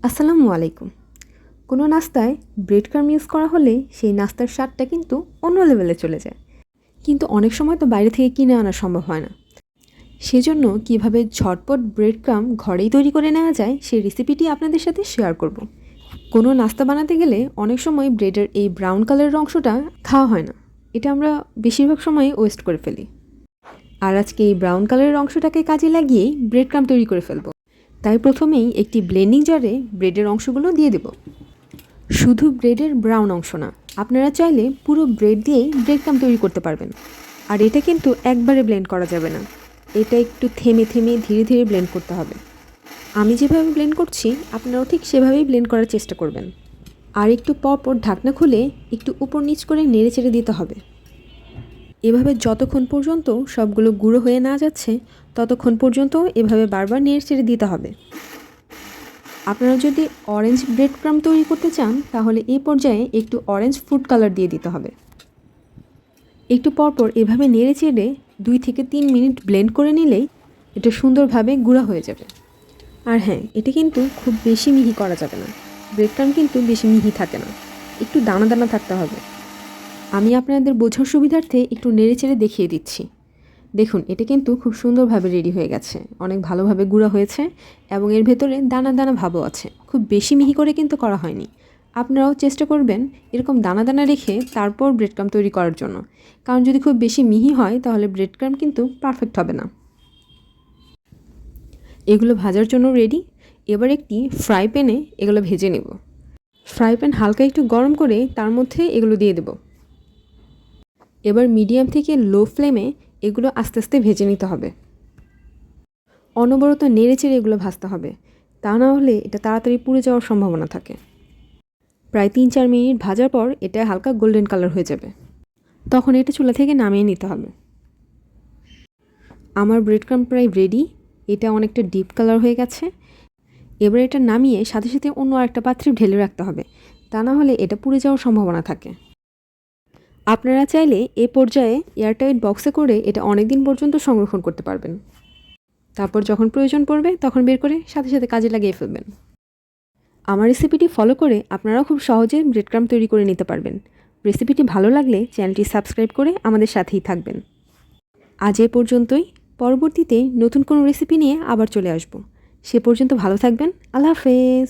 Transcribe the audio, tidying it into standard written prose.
আসসালামু আলাইকুম। কোনো নাস্তায় ব্রেড ক্রাম্ব ইউজ করা হলে সেই নাস্তার স্বাদটা কিন্তু অন্য লেভেলে চলে যায়। কিন্তু অনেক সময় তো বাইরে থেকে কিনে আনা সম্ভব হয় না। সেজন্য কিভাবে ঝটপট ব্রেড ক্রাম্ব ঘরেই তৈরি করে নেওয়া যায় সেই রেসিপিটি আপনাদের সাথে শেয়ার করব। কোনো নাস্তা বানাতে গেলে অনেক সময় ব্রেডের এই ব্রাউন কালারের অংশটা খাওয়া হয় না। এটা আমরা বেশিরভাগ সময় ওয়েস্ট করে ফেলি। আর আজকে এই ব্রাউন কালারের অংশটাকে কাজে লাগিয়েই ব্রেড ক্রাম্ব তৈরি করে ফেলব। তাই প্রথমেই একটি ব্লেন্ডিং জারে ব্রেডের অংশগুলো দিয়ে দেব। শুধু ব্রেডের ব্রাউন অংশ না, আপনারা চাইলে পুরো ব্রেড দিয়েই ব্রেড ক্রাম্ব তৈরি করতে পারবেন। আর এটা কিন্তু একবারে ব্লেন্ড করা যাবে না, এটা একটু থেমে থেমে ধীরে ধীরে ব্লেন্ড করতে হবে। আমি যেভাবে ব্লেন্ড করছি আপনারাও ঠিক সেভাবেই ব্লেন্ড করার চেষ্টা করবেন। আর একটু পরপর ঢাকনা খুলে একটু উপর নিচ করে নেড়ে চেড়ে দিতে হবে। এভাবে যতক্ষণ পর্যন্ত সবগুলো গুঁড়ো হয়ে না যাচ্ছে ততক্ষণ পর্যন্ত এভাবে বারবার নেড়ে চেড়ে দিতে হবে। আপনারা যদি অরেঞ্জ ব্রেড ক্রাম্ব তৈরি করতে চান তাহলে এই পর্যায়ে একটু অরেঞ্জ ফুড কালার দিয়ে দিতে হবে। একটু পরপর এভাবে নেড়ে চেড়ে 2 থেকে 3 মিনিট ব্লেন্ড করে নিলেই এটা সুন্দরভাবে গুঁড়া হয়ে যাবে। আর হ্যাঁ, এটা কিন্তু খুব বেশি মিহি করা যাবে না, ব্রেড ক্রাম্ব কিন্তু বেশি মিহি থাকে না, একটু দানা দানা থাকতে হবে। আমি আপনাদের বোঝার সুবিধার্থে একটু নেড়ে চেড়ে দেখিয়ে দিচ্ছি। দেখুন, এটা কিন্তু খুব সুন্দরভাবে রেডি হয়ে গেছে, অনেক ভালোভাবে গুঁড়া হয়েছে এবং এর ভেতরে দানা দানা ভাবও আছে। খুব বেশি মিহি করে কিন্তু করা হয়নি। আপনারাও চেষ্টা করবেন এরকম দানা দানা রেখে তারপর ব্রেড ক্রাম্ব তৈরি করার জন্য, কারণ যদি খুব বেশি মিহি হয় তাহলে ব্রেড ক্রাম্ব কিন্তু পারফেক্ট হবে না। এগুলো ভাজার জন্য রেডি। এবার একটি ফ্রাই প্যানে এগুলো ভেজে নেব। ফ্রাই প্যান হালকা একটু গরম করে তার মধ্যে এগুলো দিয়ে দেব। এবার মিডিয়াম থেকে লো ফ্লেমে এগুলো আস্তে আস্তে ভেজে নিতে হবে। অনবরত নেড়েচেড়ে এগুলো ভাজতে হবে, তা না হলে এটা তাড়াতাড়ি পুড়ে যাওয়ার সম্ভাবনা থাকে। প্রায় 3-4 মিনিট ভাজার পর এটা হালকা গোল্ডেন কালার হয়ে যাবে, তখন এটা চুলা থেকে নামিয়ে নিতে হবে। আমার ব্রেড ক্রাম্ব প্রায় রেডি, এটা অনেকটা ডিপ কালার হয়ে গেছে। এবার এটা নামিয়ে সাথে সাথে অন্য আরেকটা পাত্রে ঢেলে রাখতে হবে, তা না হলে এটা পুড়ে যাওয়ার সম্ভাবনা থাকে। আপনারা চাইলে এ পর্যায়ে এয়ারটাইট বক্সে করে এটা অনেক দিন পর্যন্ত সংরক্ষণ করতে পারবেন। তারপর যখন প্রয়োজন পড়বে তখন বের করে সাথে সাথে কাজে লাগিয়ে ফেলবেন। আমার রেসিপিটি ফলো করে আপনারাও খুব সহজে ব্রেড ক্রাম্ব তৈরি করে নিতে পারবেন। রেসিপিটি ভালো লাগলে চ্যানেলটি সাবস্ক্রাইব করে আমাদের সাথেই থাকবেন। আজ এ পর্যন্তই, পরবর্তীতে নতুন কোনো রেসিপি নিয়ে আবার চলে আসব। সে পর্যন্ত ভালো থাকবেন। আল্লাহ হাফেজ।